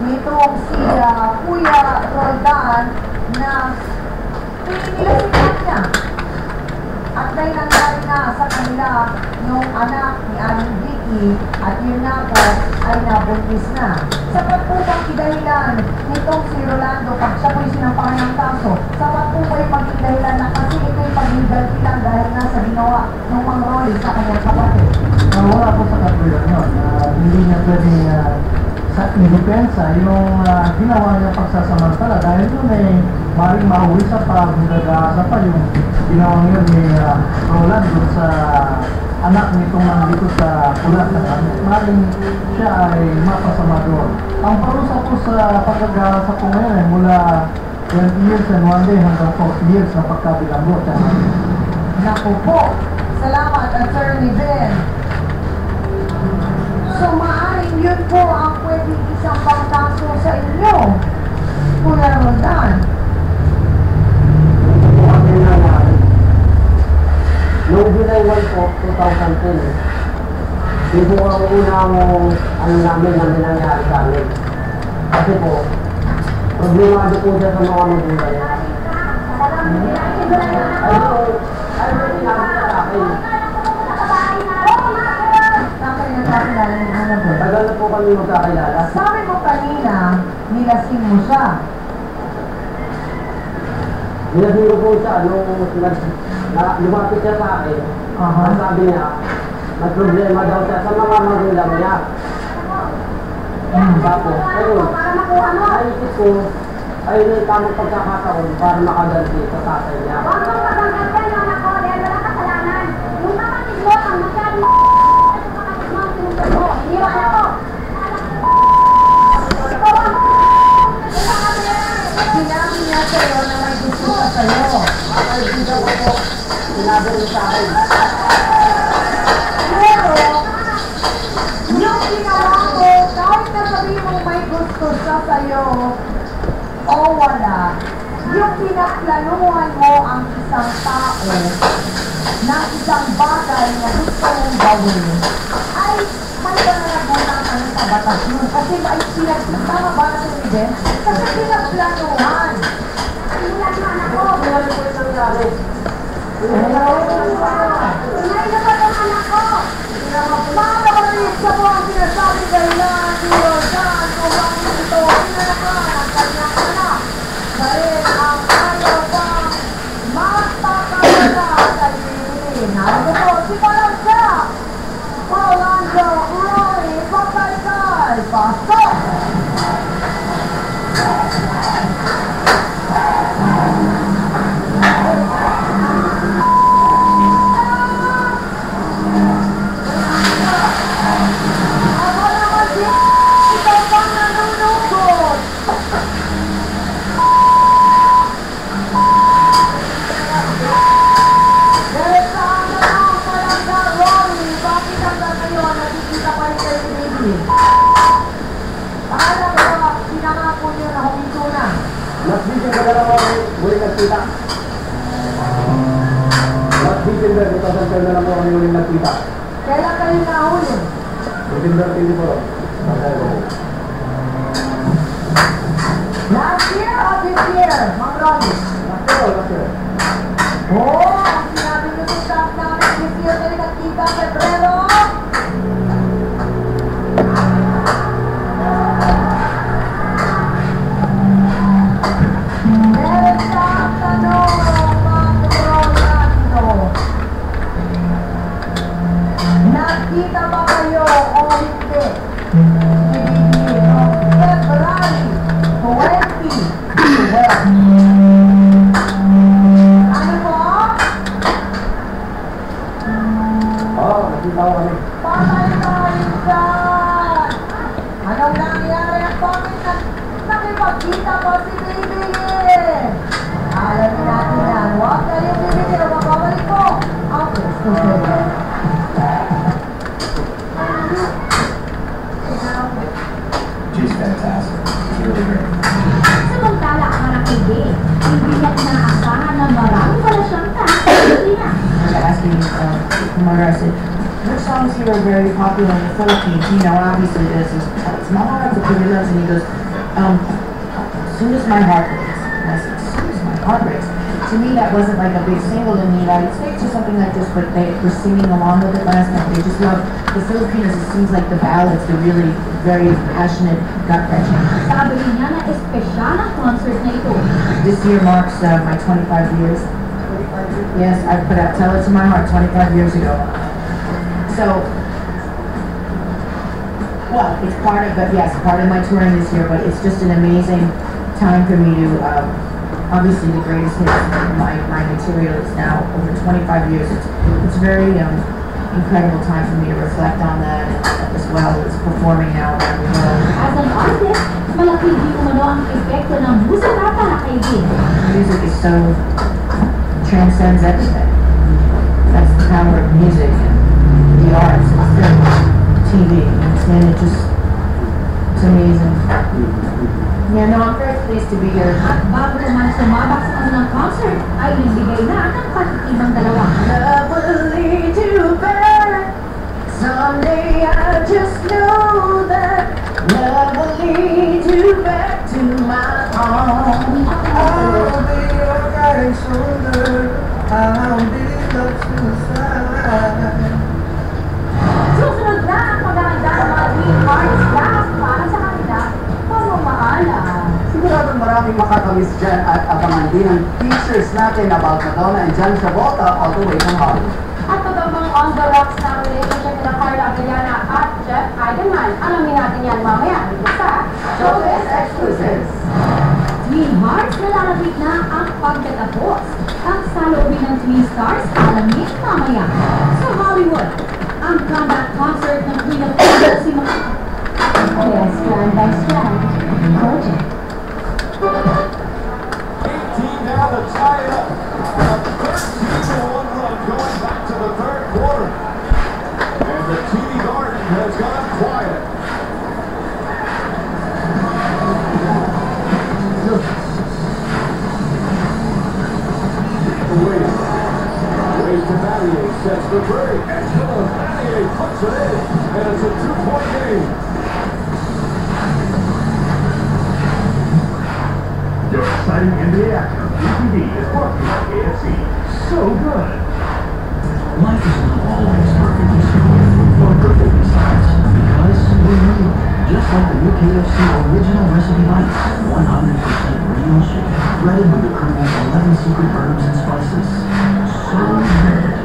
nitong si Kuya Roldan na pininilasin niya. At dahil nangyari na sa kanila yung anak ni Aling Vicky at yun nga po ay nabuntis na. Sapat po bang dahilan nitong si Rolando pag siya po yung sinampahan ng kaso? Sapat po ba yung maging dahilan na kasi ito yung pag-legalty lang dahil na sa ginawa ng mga Rolly sa kanyang kapatid? Wala po sa katwiran yun. Hindi niya pwedeng sa depensa yung ginawa niya pagsasamantala dahil yun ay maring mahuwi sa pag-nagasa pa yung ginawa yun ni Roland doon sa anak nitong nandito sa pulat na kami. Maring siya ay mapasama doon. Ang parusa po sa pag-agasa po ngayon ay mula 20 years and 1 day hanggang 40 years na pagkabilanggo. Naku po! Salamat, Attorney Ben. So maaaring yun po ang pwedeng isang pangkaso sa inyo, Kuya Roldan. Noong July 1 po, 2010, yun po ang unang namin na nangyari sa amin. Kasi po, problemado po siya sa mga magulang. Ay, namin sa akin. Tagal na po kami magkakilala. Sabi mo kanina, nilasing mo siya. Nilasing ko po siya nung lumapit siya sa akin. Sabi niya, may problema daw siya sa mga magulang niya. Tapos, ayun, naisip ko, ayun yung tamang pagkakataon para makaganti sa tatay niya. Huwag mong pagkakataon yung anak ko, dahil wala kasalanan. Yung kapatid mo, ang masyadong hindi mo anak ko. Sinabi niya sa'yo na may gusto ka sa'yo. Ay, hindi ko po. Sinabi niya sa akin. Pero, yung ginawa mo, kahit na sabihin mong may gusto siya sa'yo, o wala, yung pinaplanuhan mo ang isang tao na isang bagay na gusto mong gawin, ay may pananagunan ka sa batas yun. Kasi ay tama ba na sa event? Kasi pinaplanuhan. Simulan mo anak ko. Simulan po yung nangyari. Tunay na ba itong anak ko? Mga kamarisa po ang sinasabi dahilan ni Roldan kung bakit ito pinanakan ang kanyang anak. Dahil ang ayaw pang magpakawala sa Lili. Narito po si Palangga. Rolando Roy Pagkaykay. Pasok! Ako naman siya! Ikaw pang nanunugod! Dahil saan na lang Palangga Roy? Bakit hanggang ngayon nakikita pa rin kayo ni Baby? Akala ko ba sinangako niyo na huminto na? Last December na lang ako huling nagkita. Last December 2010 na lang ako huling nagkita. Kailan kayo nahuli? December 24. Last year or this year, Mang Ronnie? Last year. Oo, ang sinabi niyo sa staff namin, this year kayo nagkita, Pebrero? Meron sa tanong, Mang Rolando. Nagkita ba kayo o hindi? February 2012. Ano po? Oo, nakita ko kami. Patay tayo dyan! Anong nangyari ang bakit nakipagkita po si Baby? Alamin natin yan. Huwag kayong bibili o makabalik po ang gusto sa'yo. She's fantastic. She's really great. Samantala ang anak ni Gay, hindi niya inaasahan na marami pala siyang fans sa Pilipinas. Asking Kumara, I said, which songs here are very popular in the Philippines? You know, obviously this is Mga Kapilas, and he goes, As soon as my heart breaks, and I said, as soon as my heart breaks, to me that wasn't like a big single in the United States or something like this, but they were singing along with it last night. They just love the Filipinos. It seems like the ballads, they're really very passionate, gut-wrenching. Sabi niya na espesyal ang concert na ito. This year marks my 25 years. Yes, I put out Tell It to My Heart 25 years ago. So, well, it's part of, but yes, part of my touring this year, but it's just an amazing time for me to, obviously the greatest hits of my material is now over 25 years. It's very incredible time for me to reflect on that as well as performing now around the world. As an artist, malaki din umano ang epekto ng musika para kay Vin. Music is so, transcends everything. That's the power of music and the arts, film, TV, and it just, it's amazing. Yeah, no, I'm very pleased to be here. At bago naman sumabak sa kanilang concert, ay nagbigay na ng patitibang dalawa. Love will lead you back. Someday I just know that love will lead you back to my arms. I'll be your guiding shoulder. I'll be love suicide. Susunod na ang paghahanda ng mga Dream Hearts Blast para sa kanila pamamahala. Siguradong maraming makatamis dyan at abangan din ang features natin about Madonna and John Travolta all the way from Hollywood. At pagabang on the rocks na relationship ng Carla Villana at Jeff Eidelman. Alamin natin yan mamaya dito sa Showbiz Exclusives. Twin Hearts, nalalapit na ang pagtatapos. Ang saloobin ng Twin Stars, alamin mamaya. Sa Hollywood, ang comeback concert ng Queen of Hearts si Yes, strand by strand. Project. 18 now to tie it up. A 13-1 run going back to the third quarter. And the TD Garden has gone quiet. Ways to Valier sets the break. Angela Valier puts it in. And it's a 2-point game. The exciting NBA action on TV is brought to you by KFC. So good. Life is not always perfectly smooth or perfectly balanced because we're new. Just like the new KFC Original Recipe Bites, 100% real chicken, breaded with the Colonel's 11 secret herbs and spices. So good.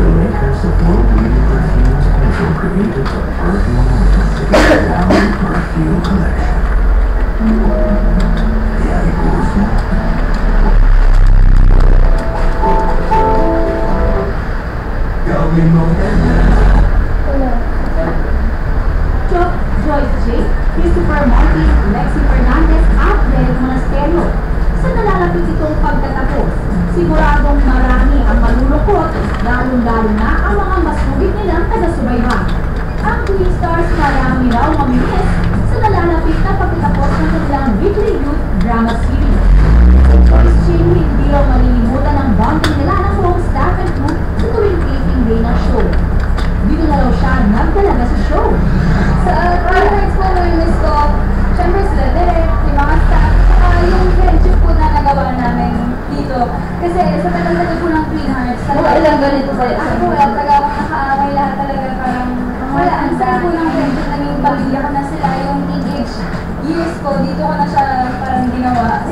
The makers of world-leading perfumes also created the Perfume Valley Perfume Collection. Diary Gusto. Gawin mo Joyce J, Christopher Martin, Lexi Fernandez at Derek Monasterio. Sa nalalapit itong pagtatapos, siguradong marami ang malulukot, lalong-lalo na ang mga masugid nilang taga-subayban. Ang Twin Stars marami raw mamimiss sa nalalapit na pagtatapos ng kanilang weekly youth drama series. Joyce J, hindi raw malilimutan ang bonding nila ng buong staff and crew sa tuwing taping day ng show. Dito na raw siya nagdalaga sa show. Sa highlights po miss ko, syempre sila Derek, yung mga staff, saka yung friendship po na nagawa namin dito. Kasi sa tagal-tagal po ng Twin Hearts, talaga ilang ganito ba? Ako wala talaga akong nakaaway lahat talaga parang wala, ang saya po ng friendship, naging pamilya ko na sila, yung teenage years ko, dito ko na siya parang ginawa.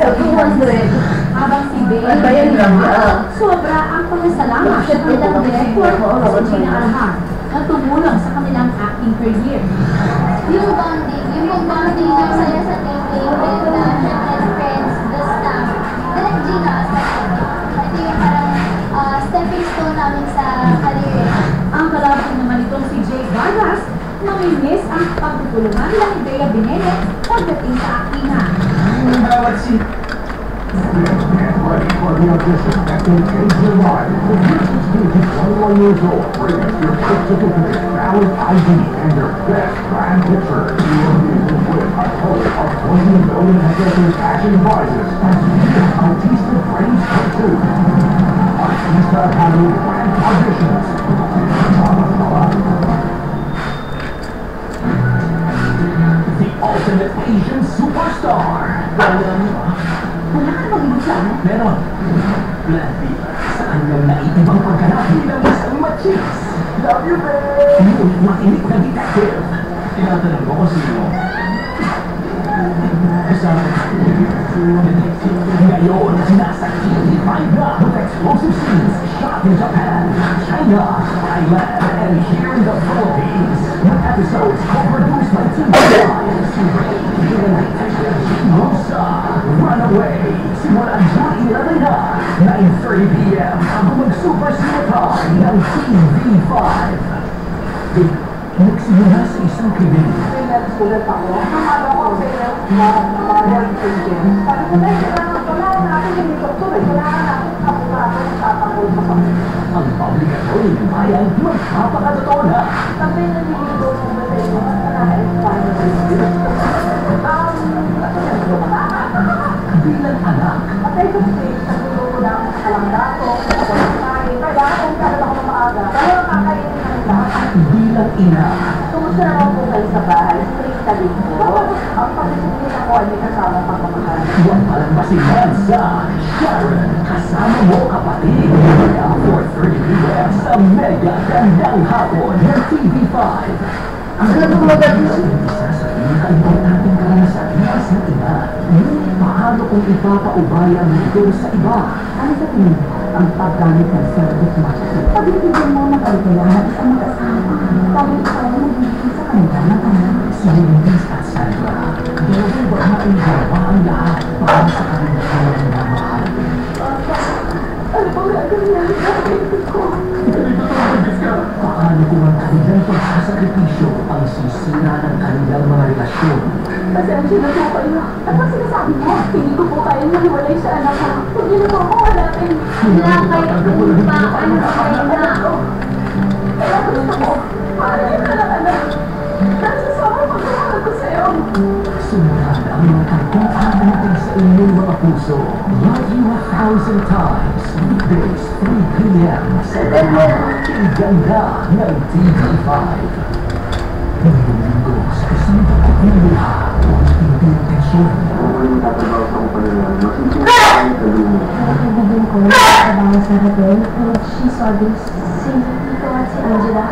Habang si Bae, sobra ang pagkasalamat sa kanilang director si Gina Alhar na tumulong sa kanilang acting career. Yung bonding ng saya sa taping, with the friends, the staff, direct Gina, ito yung parang stepping stone namin sa career. Ang kalabang naman itong si Jay Vargas, mamimiss ang pagtutulungan nila ni Bea Benedek pagdating sa aktingan. Get ready for the audition that will change your life. The Christmas Music 21 years old brings your birth certificate, valid ID, and your best grand picture. You will be with a total of 20 million pesos cash and prizes as you artistic praise cartoon. new brand auditions. The ultimate Asian superstar. Wala ka bang ibang plano? Meron. Plan B. Sa kanyang naitibang pagganap bilang isang machis. Love you, babe! Ngunit makinig na detective. Tinatanong ko kung sino. Ngayon, nasa TV5 na with explosive scenes shot in Japan, China, Thailand, and here in the Philippines. With episodes co-produced by TV5, si Ray, Bilang Detective, Rosa, Runaway, simula June 11 na, 9:30 p.m. ang mag-super cinetron ng TV5. Nagsimula sa isang krimen. Sulat ako. Nakala ko sa iyo na health agent. Sabi ko na, kailangan natin yung doktor eh. Kailangan natin kapag tatapol sa kami. Ang publikasyon ng bayan magpapakatotoo na. Sabi na nilito ko ba sa iyo? Kailangan Bilang anak. at ay kasi, sagulo ko na sa kalanggato, sa kaya kailangan kong kalala ko na maaga. Pero kakainin ng lahat. Bilang ina. Kumusta naman po kayo sa bahay? Straight ka din po. Ang pag-isipin ako ay may kasama pagmamahal. Huwag palang masigan sa Sharon, kasama mo kapatid. Kaya 4:30 p.m. sa Mega Gandang Hapon ng TV5. Ang ganang magagising. Isa sa pinaka-importanting karanasan ng isang ina. Ngunit paano kung ipapaubaya mo ito sa iba? Ano sa tingin mo? Ang paggamit ng service marketing. Pag-ibigyan mo ng kaligayahan isang mag-asawa. Tapos ikaw mo magiging sa kanila ng anak. Si Luis at Sandra, dalawang babaeng gawa ang lahat para sa kanilang minamahal. Ano ba gagawin natin sa baby ko? Paano kung ang kanilang pagsasakripisyo ang sisira ng kanilang mga relasyon? Pasensya na po kayo. At ang sinasabi mo, hindi ko po kaya mahiwalay sa anak ko. Hindi na po ako hanapin. Wala kayo pa. Ano ba kayo na? Kaya gusto ko, mahalin ka ng anak. Dahil sa sobrang pagkakala ko sa'yo. Sumunod ang mga kagkuhan natin sa inyong mga puso. Love you 1,000 times. Weekdays, 3 p.m. sa Ganda ng TV5. Ngayong linggo sa isang pagkukuha o hindi intensyon. Kaibigan ko, nagtatrabaho sa hotel, and she saw this, si Tito at si Angela.